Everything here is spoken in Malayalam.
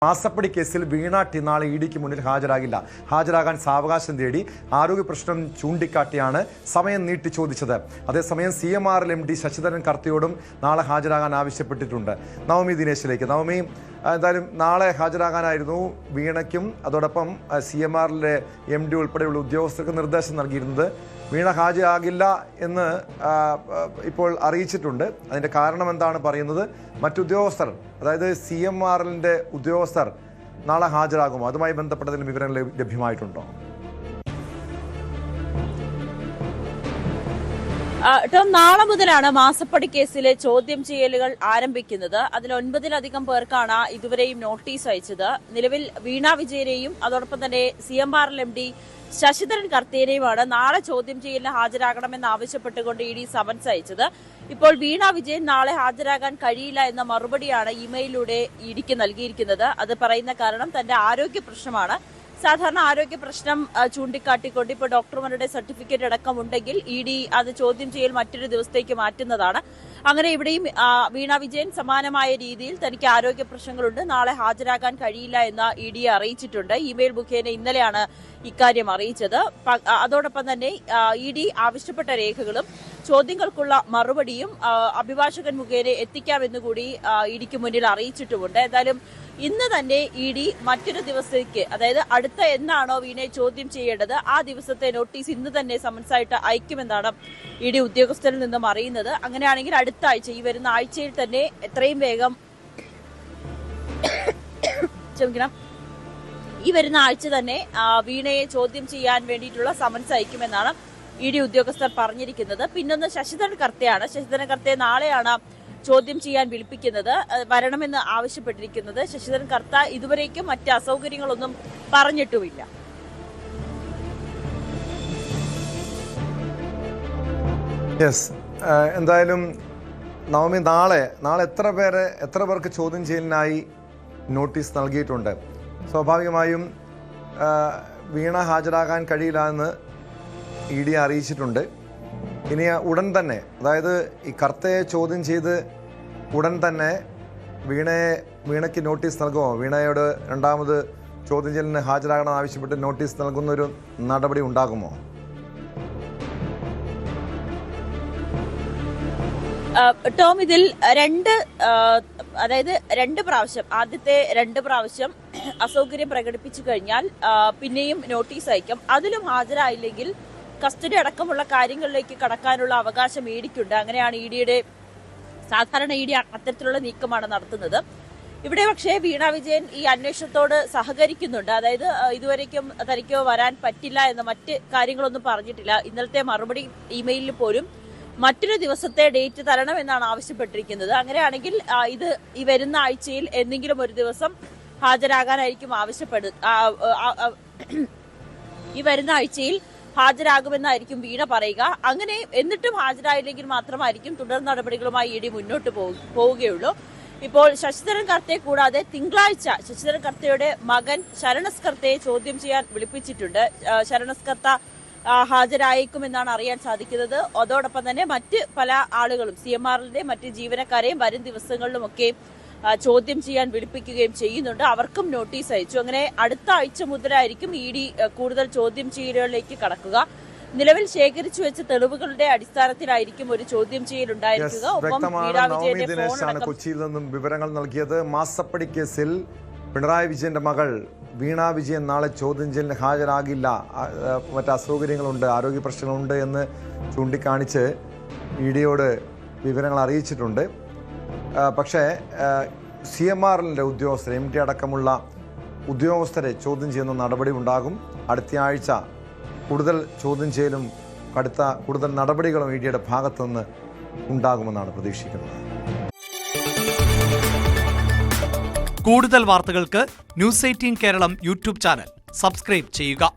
മാസപ്പടി കേസിൽ വീണ ടി നാളെ ഇഡിക്ക് മുന്നിൽ ഹാജരാകില്ല. ഹാജരാകാൻ സാവകാശം തേടി ആരോഗ്യ പ്രശ്നം ചൂണ്ടിക്കാട്ടിയാണ് സമയം നീട്ടി ചോദിച്ചത്. അതേസമയം CMRL MD ശശിധരൻ കർത്തയോടും നാളെ ഹാജരാകാൻ ആവശ്യപ്പെട്ടിട്ടുണ്ട്. നവമി ദിനേശിലേക്ക്. നവമി, എന്തായാലും നാളെ ഹാജരാകാനായിരുന്നു വീണയ്ക്കും അതോടൊപ്പം CMRL MD ഉൾപ്പെടെയുള്ള ഉദ്യോഗസ്ഥർക്ക് നിർദ്ദേശം നൽകിയിരുന്നത്. വീണ ഹാജരാകില്ല എന്ന് ഇപ്പോൾ അറിയിച്ചിട്ടുണ്ട്. അതിൻ്റെ കാരണം എന്താണ് പറയുന്നത്? മറ്റുദ്യോഗസ്ഥർ, അതായത് CMRLന്റെ ഉദ്യോഗസ്ഥർ നാളെ ഹാജരാകുമോ? അതുമായി ബന്ധപ്പെട്ടതിൽ വിവരങ്ങൾ ലഭ്യമായിട്ടുണ്ടോ? നാളെ മുതലാണ് മാസപ്പടി കേസിലെ ചോദ്യം ചെയ്യലുകൾ ആരംഭിക്കുന്നത്. അതിൽ 9-ലധികം പേർക്കാണ് ഇതുവരെയും നോട്ടീസ് അയച്ചത്. നിലവിൽ വീണ വിജയനെയും അതോടൊപ്പം തന്നെ CMRL MD ശശിധരൻ കർത്തേനെയുമാണ് നാളെ ചോദ്യം ചെയ്യലിന് ഹാജരാകണമെന്ന് ആവശ്യപ്പെട്ടുകൊണ്ട് ED സമൻസ് അയച്ചത്. ഇപ്പോൾ വീണ വിജയൻ നാളെ ഹാജരാകാൻ കഴിയില്ല എന്ന മറുപടിയാണ് ഇമെയിലിലൂടെ EDക്ക് നൽകിയിരിക്കുന്നത്. അത് പറയുന്ന കാരണം തന്റെ ആരോഗ്യ പ്രശ്നമാണ്. സാധാരണ ആരോഗ്യ പ്രശ്നം ചൂണ്ടിക്കാട്ടിക്കൊണ്ട് ഇപ്പോൾ ഡോക്ടർമാരുടെ സർട്ടിഫിക്കറ്റ് അടക്കം ഉണ്ടെങ്കിൽ ED അത് ചോദ്യം ചെയ്യൽ മറ്റൊരു ദിവസത്തേക്ക് മാറ്റുന്നതാണ്. അങ്ങനെ ഇവിടെയും വീണ വിജയൻ സമാനമായ രീതിയിൽ തനിക്ക് ആരോഗ്യ പ്രശ്നങ്ങളുണ്ട്, നാളെ ഹാജരാകാൻ കഴിയില്ല എന്ന് EDയെ അറിയിച്ചിട്ടുണ്ട്. ഇമെയിൽ മുഖേന ഇന്നലെയാണ് ഇക്കാര്യം അറിയിച്ചത്. അതോടൊപ്പം തന്നെ ED ആവശ്യപ്പെട്ട രേഖകളും ചോദ്യങ്ങൾക്കുള്ള മറുപടിയും അഭിഭാഷകൻ മുഖേന എത്തിക്കാമെന്നുകൂടി EDക്ക് മുന്നിൽ അറിയിച്ചിട്ടുമുണ്ട്. എന്തായാലും ഇന്ന് തന്നെ ED മറ്റൊരു ദിവസത്തേക്ക്, അതായത് അടുത്ത എന്നാണോ വീണയെ ചോദ്യം ചെയ്യേണ്ടത് ആ ദിവസത്തെ നോട്ടീസ് ഇന്ന് തന്നെ സമൻസായിട്ട് അയക്കുമെന്നാണ് ED ഉദ്യോഗസ്ഥരിൽ നിന്നും അറിയുന്നത്. അങ്ങനെയാണെങ്കിൽ അടുത്ത ആഴ്ച, ഈ വരുന്ന ആഴ്ചയിൽ തന്നെ എത്രയും വേഗം ഈ വരുന്ന ആഴ്ച തന്നെ വീണയെ ചോദ്യം ചെയ്യാൻ വേണ്ടിയിട്ടുള്ള സമൻസ് അയക്കുമെന്നാണ് ED ഉദ്യോഗസ്ഥർ പറഞ്ഞിരിക്കുന്നത്. പിന്നൊന്ന് ശശിധരൻ കർത്തയാണ്. ശശിധരൻ കർത്തയെ നാളെയാണ് ചോദ്യം ചെയ്യാൻ വിളിപ്പിക്കുന്നത്, വരണമെന്ന് ആവശ്യപ്പെട്ടിരിക്കുന്നത്. ശശിധരൻ കർത്ത ഇതുവരേക്കും മറ്റ് അസൗകര്യങ്ങളൊന്നും പറഞ്ഞിട്ടുമില്ല. എന്തായാലും നവമി, നാളെ എത്ര പേർക്ക് ചോദ്യം ചെയ്യലിനായി നോട്ടീസ് നൽകിയിട്ടുണ്ട്? സ്വാഭാവികമായും വീണ ഹാജരാകാൻ കഴിയില്ല എന്ന് ED അറിയിച്ചിട്ടുണ്ട്. ഇനി ഉടൻ തന്നെ, അതായത് ഈ കർത്തയെ ചോദ്യം ചെയ്ത് ഉടൻ തന്നെ വീണയ്ക്ക് നോട്ടീസ് നൽകുമോ? വീണയോട് രണ്ടാമത് ചോദ്യം ചെയ്യലിന് ഹാജരാകണമെന്ന് ആവശ്യപ്പെട്ട് നോട്ടീസ് നൽകുന്നൊരു നടപടി ഉണ്ടാകുമോ? ടോം, ഇതിൽ രണ്ട് പ്രാവശ്യം, ആദ്യത്തെ 2 പ്രാവശ്യം അസൗകര്യം പ്രകടിപ്പിച്ചു കഴിഞ്ഞാൽ പിന്നെയും നോട്ടീസ് അയക്കും. അതിലും ഹാജരായില്ലെങ്കിൽ കസ്റ്റഡി അടക്കമുള്ള കാര്യങ്ങളിലേക്ക് കടക്കാനുള്ള അവകാശം EDക്കുണ്ട്. അങ്ങനെയാണ് സാധാരണ ED അത്തരത്തിലുള്ള നീക്കമാണ് നടത്തുന്നത്. ഇവിടെ പക്ഷേ വീണ വിജയൻ ഈ അന്വേഷണത്തോട് സഹകരിക്കുന്നുണ്ട്. അതായത് ഇതുവരേക്കും തനിക്ക് വരാൻ പറ്റില്ല എന്ന മറ്റ് കാര്യങ്ങളൊന്നും പറഞ്ഞിട്ടില്ല. ഇന്നലത്തെ മറുപടി ഇമെയിലിൽ പോലും മറ്റൊരു ദിവസത്തെ ഡേറ്റ് തരണം എന്നാണ് ആവശ്യപ്പെട്ടിരിക്കുന്നത്. അങ്ങനെയാണെങ്കിൽ ഈ വരുന്ന ആഴ്ചയിൽ എന്തെങ്കിലും ഒരു ദിവസം ഹാജരാകാനായിരിക്കും ഈ വരുന്ന ആഴ്ചയിൽ ഹാജരാകുമെന്നായിരിക്കും വീണ പറയുക. അങ്ങനെ എന്നിട്ടും ഹാജരായില്ലെങ്കിൽ മാത്രമായിരിക്കും തുടർ നടപടികളുമായി ED മുന്നോട്ട് പോവുകയുള്ളൂ. ഇപ്പോൾ ശശിധരൻ കർത്തയെ കൂടാതെ തിങ്കളാഴ്ച ശശിധരൻ കർത്തയുടെ മകൻ ശരണസ് കർത്തയെ ചോദ്യം ചെയ്യാൻ വിളിപ്പിച്ചിട്ടുണ്ട്. ശരണസ് കർത്ത ഹാജരായേക്കുമെന്നാണ് അറിയാൻ സാധിക്കുന്നത്. അതോടൊപ്പം തന്നെ മറ്റ് പല ആളുകളും CMRLന്റെ മറ്റ് ജീവനക്കാരെയും വരും ദിവസങ്ങളിലുമൊക്കെ ചോദ്യം ചെയ്യാൻ വിളിപ്പിക്കുകയും ചെയ്യുന്നുണ്ട്. അവർക്കും നോട്ടീസ് അയച്ചു. അങ്ങനെ അടുത്ത ആഴ്ച മുതലായിരിക്കും ED കൂടുതൽ ചോദ്യം ചെയ്യലുകളിലേക്ക് കടക്കുക. നിലവിൽ ശേഖരിച്ചു വെച്ച തെളിവുകളുടെ അടിസ്ഥാനത്തിലായിരിക്കും ഒരു ചോദ്യം ചെയ്യൽ ഉണ്ടായിരിക്കുക. ഒപ്പം കൊച്ചിയിൽ നിന്നും വിവരങ്ങൾ നൽകിയത്. മാസപ്പടി കേസിൽ പിണറായി വിജയന്റെ മകൾ വീണ വിജയൻ നാളെ ചോദ്യം ചെയ്യലിന് ഹാജരാകില്ല, മറ്റ് അസൗകര്യങ്ങളുണ്ട്, ആരോഗ്യ പ്രശ്നങ്ങളുണ്ട് എന്ന് ചൂണ്ടിക്കാണിച്ച് EDയോട് വിവരങ്ങൾ അറിയിച്ചിട്ടുണ്ട്. പക്ഷേ CMRLന്റെ ഉദ്യോഗസ്ഥർ, MD അടക്കമുള്ള ഉദ്യോഗസ്ഥരെ ചോദ്യം ചെയ്യുന്ന നടപടി ഉണ്ടാകും. അടുത്ത ആഴ്ച കൂടുതൽ ചോദ്യം ചെയ്യലും കൂടുതൽ നടപടികളും EDയുടെ ഭാഗത്തുനിന്ന് ഉണ്ടാകുമെന്നാണ് പ്രതീക്ഷിക്കുന്നത്. കൂടുതൽ വാർത്തകൾക്ക് News 18 Keralam YouTube channel subscribe ചെയ്യുക.